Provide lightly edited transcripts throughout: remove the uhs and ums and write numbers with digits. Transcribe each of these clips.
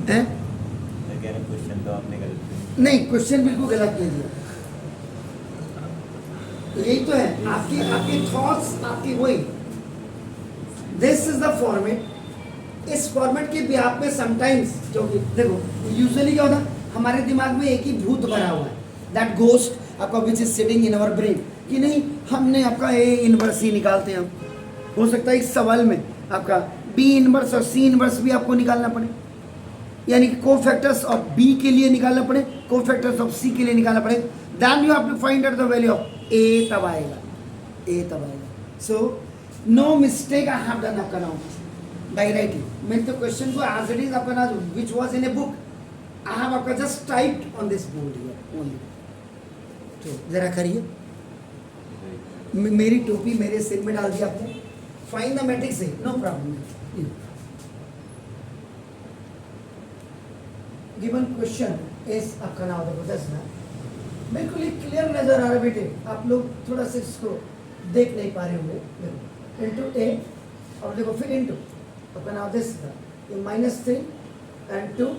हैं? क्वेश्चन तो आपने गलत किया। नहीं, क्वेश्चन बिल्कुल गलत नहीं दिया। यही तो है आपकी आपके थॉट्स, आपकी वही। This is the format. इस फॉर्मेट के बिहाफ में समटाइम्स, क्योंकि देखो यूजुअली क्या होता है, हमारे दिमाग में एक ही भूत भरा हुआ है, दैट गोस्ट आपका which is sitting in our brain, कि नहीं हमने आपका ए इनवर्स ही निकालते हैं हम। हो सकता है इस सवाल में आपका बी इनवर्स और सी इनवर्स भी आपको निकालना पड़े, यानी कि को फैक्टर्स ऑफ बी के लिए निकालना पड़े, को फैक्टर्स ऑफ सी के लिए निकालना पड़े, then you have to find out the value of a, तब आएगा ए, तब आएगा। So no mistake I have done आपका नाउ बाय राइटिंग। मैं तो क्वेश्चन को एज इट इज आपका ना which was in a book, I have आपका just typed on this board here only. तो जरा करिए, मेरी टोपी मेरे सिर में डाल दी आपने। फाइंड द मैट्रिक्स है, no problem. Given question is आपका नाम देखो 10 में बिल्कुल ही क्लियर नजर आ रहा है बेटे, आप लोग थोड़ा सा इसको देख नहीं पा रहे होंगे। देखो इंटू ए और देखो फिर इंटू आपका नाम दिस ये -3 एंड 2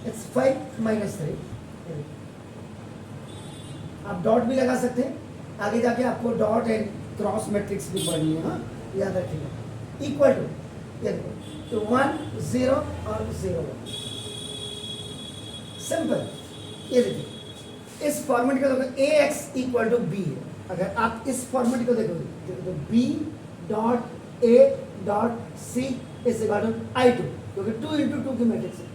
इट्स 5 -3। आप डॉट भी लगा सकते हैं, आगे जाके आपको डॉट एंड क्रॉस मैट्रिक्स भी पढ़नी है, हाँ याद रखिएगा। इक्वल टू ये देखो तो 1 0 और 0 1 सिंपल। ये देखिए इस फॉर्मेट का देखो A X equal to B है। अगर आप इस फॉर्मेट को देखोगे तो B dot A dot C is equal to I2, क्योंकि 2 इंटू 2 की मैट्रिक्स है।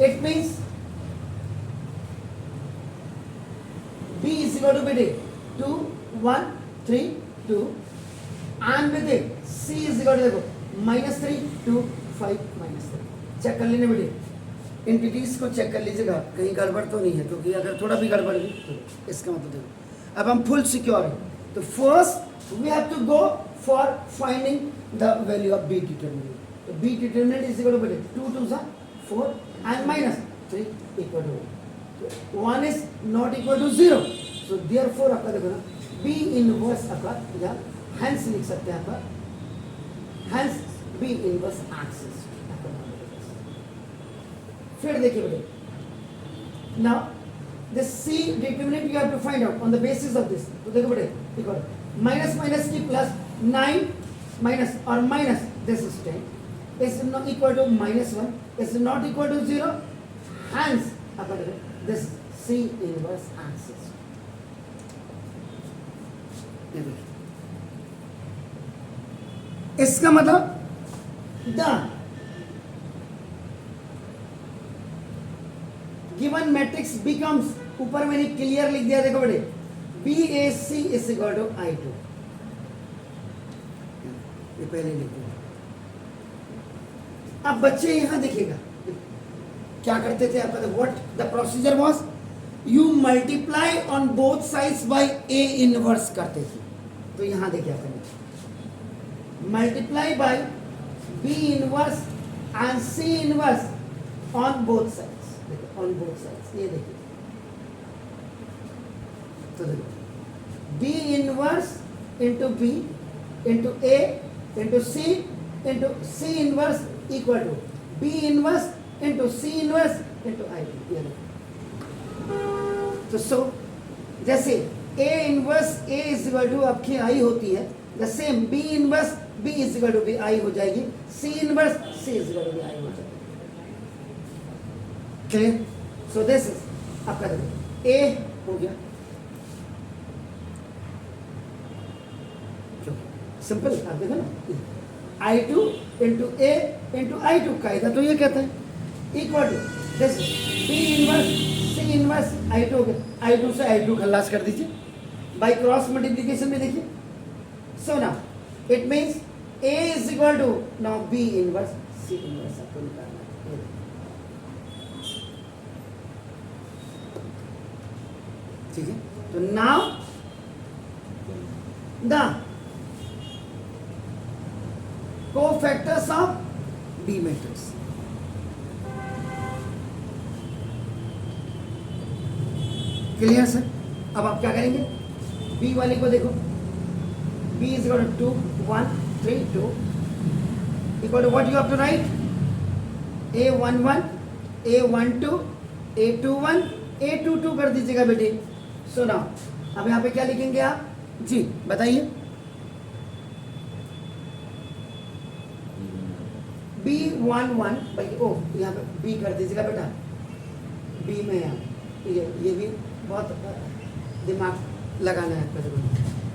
It means B is equal to बेटे 2 1 3 2 and with it C is equal to देखो -3 2 5 -3। चेक कर लेने बेटे, एंटिटीज को चेक कर लीजिएगा कहीं गड़बड़ तो नहीं है, क्योंकि अगर थोड़ा भी गड़बड़ हुई तो इसका मतलब देखो अब हम फुल सिक्योर हैं। तो first we have to go for finding the value of b determinant. तो b determinant is equal to बेटे 2 2 4 and -3 equal to 1 is not equal to 0, so therefore आपका देखो ना B इनवर्स आपका या hence लिख सकते हैं आपका hence B इनवर्स एक्सिस। फिर देखिए बेटे now this C determinant you have to find out on the basis of this। तो देखो बेटे इक्वल माइनस माइनस की प्लस 9 माइनस और minus this is 10 is not equal to -1 is not equal to 0, hence आपका देखो this C inverse axis। इसका मतलब the given matrix becomes, ऊपर मैंने क्लियर लिख दिया देखो बेटे BAC is equal to I2। ये पहले लिख दिया। अब बच्चे यहां देखिएगा क्या करते थे आपका, what the procedure was, you multiply on both sides by A inverse करते थे। तो यहां देखिए आपका multiply by B inverse and C inverse on both sides. देखो ऑन बोथ साइड्स, ये देखिए तो देखो B inverse into B into A into C inverse equal to B inverse into C inverse into I2। तो सो जैसे A inverse A is equal to आपकी I होती है, the same B inverse B is equal to I हो जाएगी, C inverse C is equal to I हो जाएगी। Clear? So this is आपका देखो A हो गया, सिंपल आप देखो ना I2 into A into I2 कायदा तो ये कहता है equal to this B inverse C inverse I2 हो गया। I2 से I2 खल्लास कर दीजिए बाय क्रॉस मल्टीप्लिकेशन में देखिए। So now it means A is equal to now B inverse C inverse आपको निकालना है। ठीक है, तो now the cofactors of B matrix. Clear sir? अब आप क्या करेंगे, बी वाले को देखो B is equal to 2 1 3 2 equal to what you have to write A11, A12, A21, A22 कर दीजिएगा बेटे। सो नाउ अब यहाँ पे क्या लिखेंगे आप जी बताइए। B11 भाई ओ यहाँ पे B कर दीजिएगा बेटा। B में यहाँ ये भी बहुत दिमाग लगाना है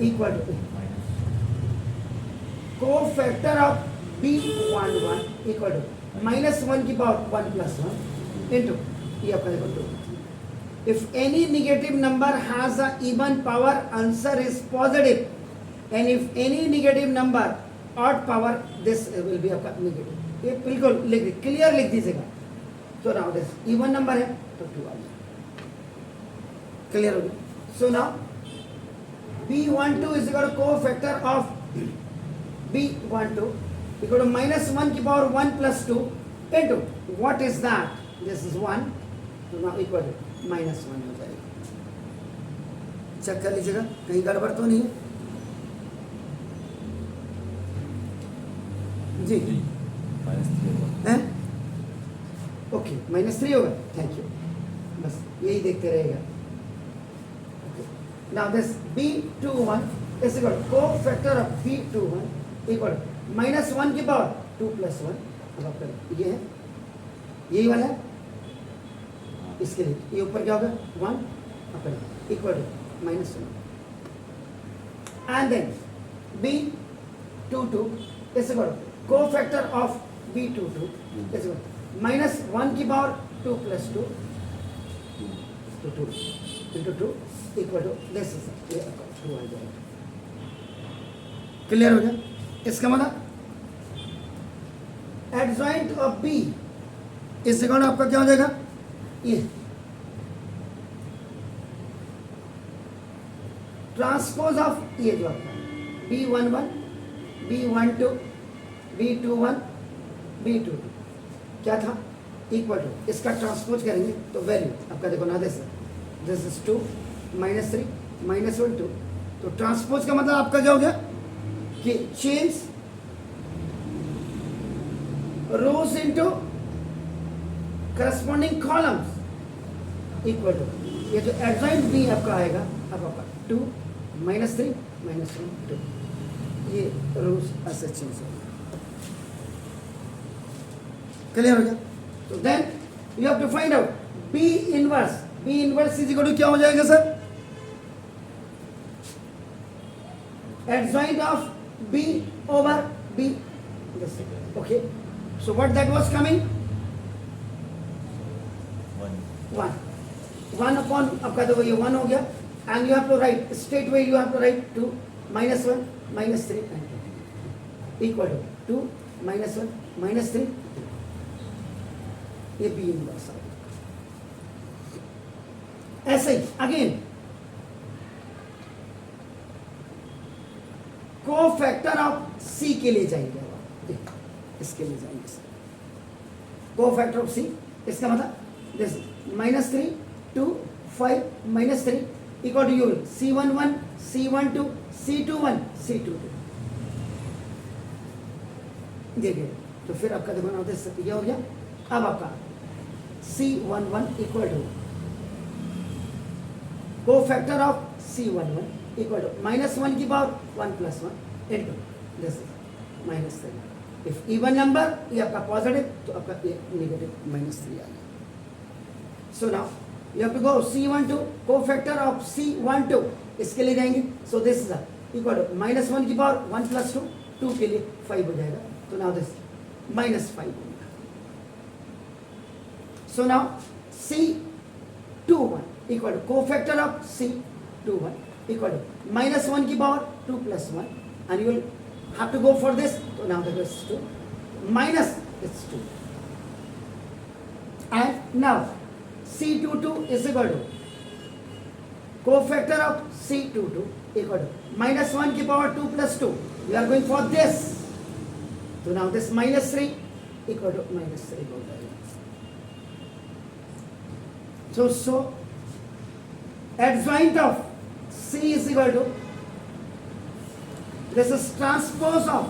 equal to cofactor of B11 equal to -1 की पावर 1 + 1 इंटू ये आपका देखो 2। If any negative number has a even power, answer is positive. And if any negative number odd power, this will be आपका negative. ये बिल्कुल लिख clear लिख दीजिएगा। तो नाउ दिस इवन नंबर है तो 2 आ जाए। क्लियर हो गया। So now B12 is equal to co-factor of B12 equal to -1 की power 1 + 2 into what is that? This is 1. तो नाउ इक्वल टू -1 हो जाएगा। चेक कर लीजिएगा कहीं गड़बड़ तो नहीं है जी। हैं ओके -3 होगा। थैंक यू बस यही देखते रहेगा। Now this B21 is equal to co-factor of B21 equal to -1 की पावर 2 + 1। अब आप करें ये है यही वाला है इसके लिए ये ऊपर क्या होगा 1 अपन equal to -1 and then B22 is equal to cofactor of B22 is equal -1 की पावर 2 + 2 तो 2 into 2 equal to this is ये 2 आ जाएगा। क्लियर हो गया। इसका मतलब adjoint of B is equal आपका क्या हो जाएगा ये ट्रांसपोज ऑफ ये जो आपका B11, B12, B21, B22 क्या था इक्वल टू इसका ट्रांसपोज करेंगे तो वैल्यू आपका देखो ना दिस इज 2 -3 -1 2। तो ट्रांसपोज का मतलब आपका क्या हो गया कि change rows into corresponding columns equal to ये जो एडजॉइंट B आपका आएगा अब आपका 2 -3 -1 2 ये रोज ऐसे चेंज होगा। क्लियर हो गया। तो then you have to find out B inverse is equal to क्या हो जाएगा sir adjoint of B over B this okay so what that was coming 1 upon आपका तो ये 1 हो गया and you have to write straight away you have to write 2 -1 -3 and 2 equal to 2 -1 -3 ये B inverse ऐसे ही अगेन को-फैक्टर ऑफ C के लिए जाएंगे अब इसके लिए जाएंगे सर को-फैक्टर ऑफ C इसका मतलब this -3 2 5 -3 equal to C11 C12 C21 C22 देखिए तो फिर आपका देखो ना ये हो गया। अब आपका C11 equal to cofactor of C11 equal to -1 की power 1 + 1 into this -3 if even number ये आपका पॉजिटिव तो आपका ये नेगेटिव -3 आ गया। So now you have to go C12 cofactor of C12 इसके लिए जाएंगे so this is equal to -1 की पावर 1 + 2 2 के लिए 5 हो जाएगा तो नाउ दिस -5 होगा। So now C21 equal to cofactor of C21 equal to -1 की power 2 + 1 and you will have to go for this so now that is 2 minus it's 2 and now C22 is equal to co-factor of C22 equal to -1 की power 2 + 2 we are going for this so now this -3 equal to -3 हो जाएगा। so adjoint of C is equal to this is transpose of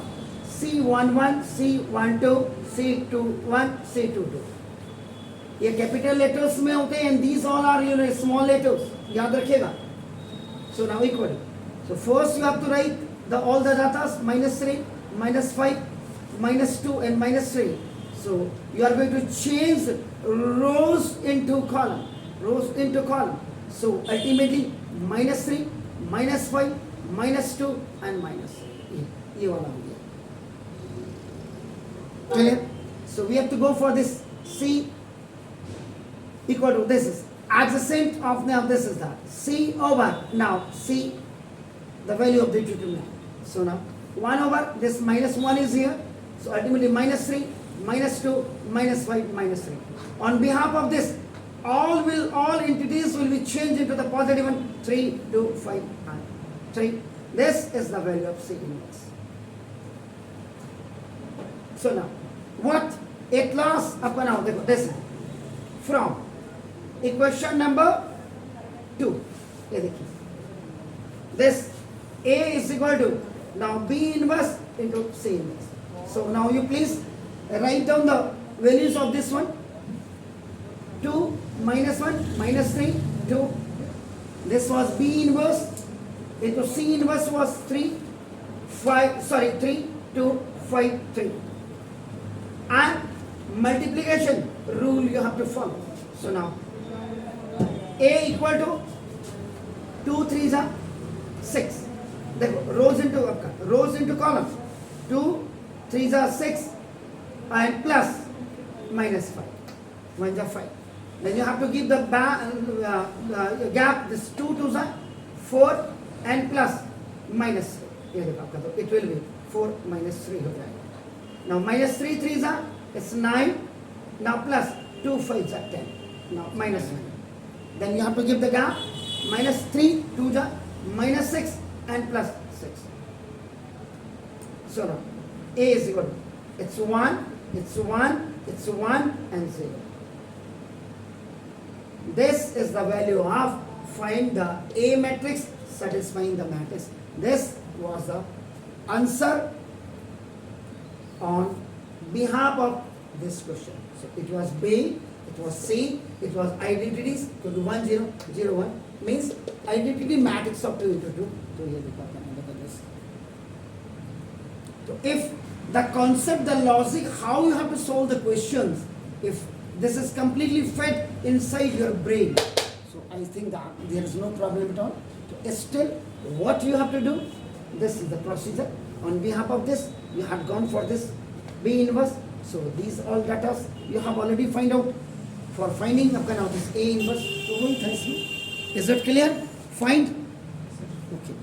C11, C12, C21, C22. ये capital letters में होते हैं, and these all are small letters. याद रखिएगा. So now equal. So first you have to write all the datas, -3, -5, -2 and -3. So you are going to change rows into column. So ultimately -3, -5, -2 and -3. ये वाला हो गया. Clear? So we have to go for this C equal to this is adjacent of now this is that C over now C the value of the determinant. So now 1 over this -1 is here. So ultimately -3, -2, -5, -3. On behalf of this, all entities will be changed into the positive one. 3, 2, 5, and 3. This is the value of C inverse. So now, what at last up and out, this from equation number 2. ये देखिए, this A is equal to now B inverse into C inverse. So now you please write down the values of this one. 2 -1 -3 2. This was B inverse into C inverse was 3 3 2 5 3. And multiplication rule you have to follow. So now A equal to 2 3s are 6. देखो rows into columns. 2 3s are 6 and plus -5. 1s are 5. Then you have to give the gap. This 2 2s are 4 and plus -3. ये देखो आपका तो it will be 4 -3 हो जाएगा. Now -3 3s are it's 9. Now plus 2 5s are 10. Now -9. Then you have to give the gap. -3 2s are -6 and plus 6. So now A is equal to it's 1 and 0. This is the value of find the A matrix satisfying the matrix. This was the answer on behalf of this question. So it was B, it was C, it was identities to do 1 0 0 1 means identity matrix of 2 into 2. So here look at this. So if the concept, the logic, how you have to solve the questions, if this is completely fed inside your brain, so I think that there is no problem at all. So still, what you have to do, this is the procedure. On behalf of this, you have gone for this B inverse. So these all data you have already find out. For finding up now this A inverse, so is it clear? Find. Okay.